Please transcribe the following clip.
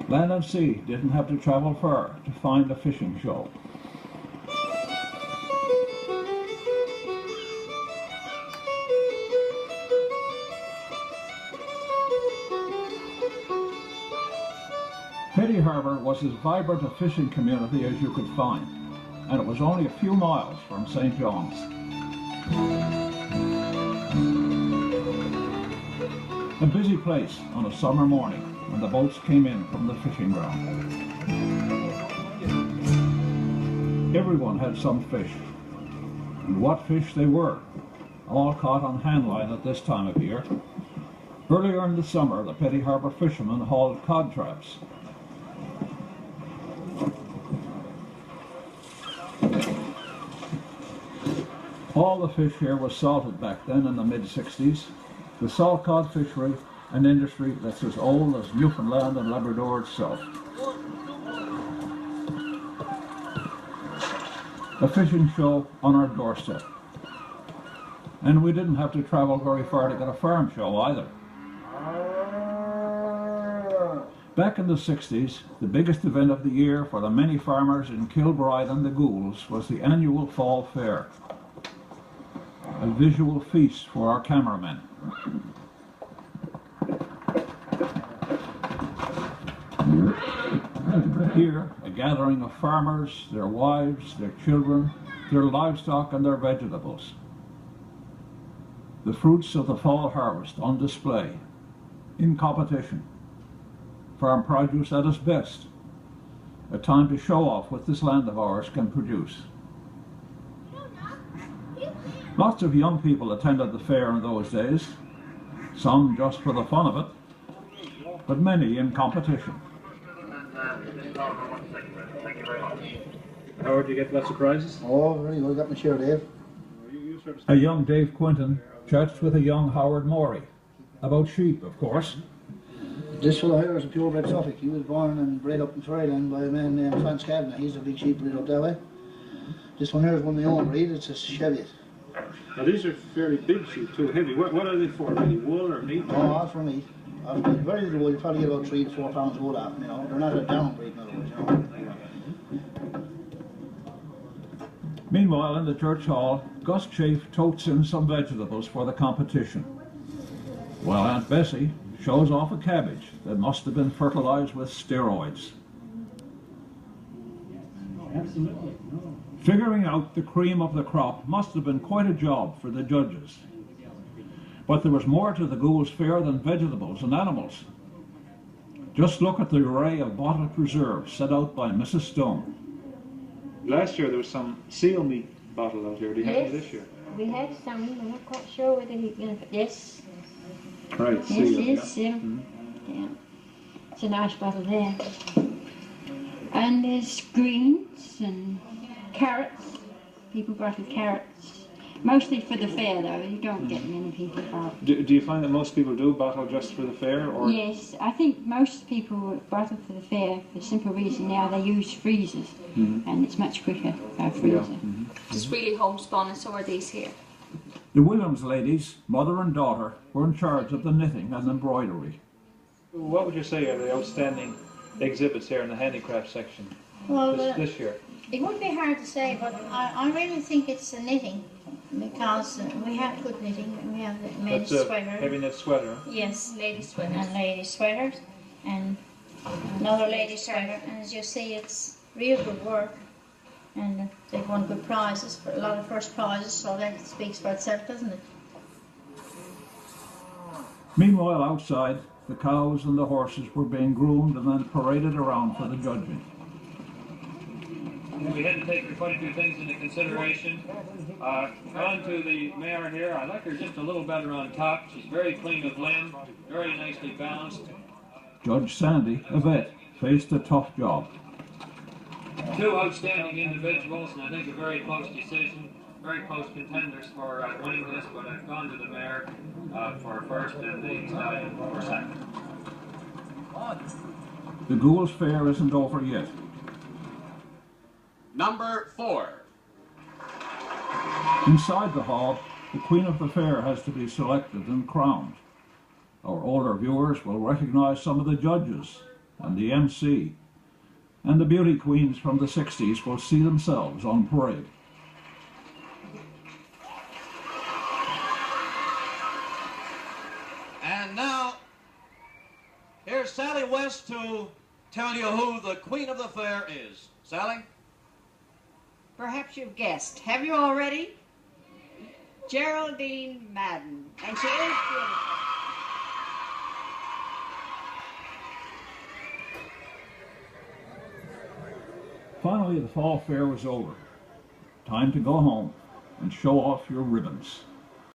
Land and Sea didn't have to travel far to find a fishing show. Petty Harbour was as vibrant a fishing community as you could find, and it was only a few miles from St. John's. A busy place on a summer morning when the boats came in from the fishing ground. Everyone had some fish, and what fish they were, all caught on handline at this time of year. Earlier in the summer, the Petty Harbour fishermen hauled cod traps. All the fish here was salted back then in the mid-60s. The salt cod fishery, an industry that's as old as Newfoundland and Labrador itself. A fishing show on our doorstep. And we didn't have to travel very far to get a farm show either. Back in the 60s, the biggest event of the year for the many farmers in Kilbride and the Goulds was the annual Fall Fair. A visual feast for our cameramen. Here, a gathering of farmers, their wives, their children, their livestock and their vegetables. The fruits of the fall harvest on display, in competition. Farm produce at its best, a time to show off what this land of ours can produce. Lots of young people attended the fair in those days, some just for the fun of it, but many in competition. Howard, do you get lots of prizes? Oh, very good. Got my share, Dave. A young Dave Quinton chats with a young Howard Morey, about sheep, of course. This fellow here is a purebred Suffolk. He was born and bred up in Ferryland by a man named Franz Kavanagh. He's a big sheep breed up that way. This one here is one of my own breed. It's a Cheviot. Now these are fairly big sheep, too heavy. What are they for? Any wool or meat? Oh, all for meat. Very little wool. You probably get about 3 to 4 pounds wool off them, you know. They're not a down breed, in other words, you know. Meanwhile, in the church hall, Gus Chafe totes in some vegetables for the competition, while Aunt Bessie shows off a cabbage that must have been fertilized with steroids. Absolutely. Figuring out the cream of the crop must have been quite a job for the judges. But there was more to the Goulds Fair than vegetables and animals. Just look at the array of bottled preserves set out by Mrs. Stone. Last year there was some seal meat bottled out here. Do you have any this year? We had some. I'm not quite sure whether you can. Yes. Right, seal. Yes, Yeah. yeah. It's a nice bottle there. And there's greens and carrots. People bottle carrots. Mostly for the fair, though. You don't get many people about. Do you find that most people do bottle just for the fair, or? Yes, I think most people bottle for the fair for the simple reason now they use freezers, and it's much quicker by freezer. Yeah. It's really homespun, and so are these here. The Williams ladies, mother and daughter, were in charge of the knitting and embroidery. What would you say are the outstanding exhibits here in the handicraft section Well, this year? it would be hard to say, but I really think it's the knitting, because we have good knitting. We have the men's That's a sweater. heavy knit sweater. Yes, Lady sweaters. and lady sweaters, and another lady sweater. And as you see, it's real good work, and they've won good prizes, for a lot of first prizes, so that speaks for itself, doesn't it? Meanwhile, outside, the cows and the horses were being groomed and then paraded around for the judging. We had to take quite a few things into consideration. On to the mare here. I like her just a little better on top. She's very clean of limb, very nicely balanced. Judge Sandy, a vet, faced a tough job. Two outstanding individuals, and I think a very close decision. Very close contenders for winning this, but I've gone to the mare for first and the stallion for second. The Goulds Fair isn't over yet. Number 4. Inside the hall, the Queen of the Fair has to be selected and crowned. Our older viewers will recognize some of the judges. and the MC, and the beauty queens from the 60s will see themselves on parade. And now, here's Sally West to tell you who the Queen of the Fair is. Sally? Perhaps you've guessed. Have you already? Geraldine Madden. And she is beautiful. Finally, the fall fair was over. Time to go home and show off your ribbons.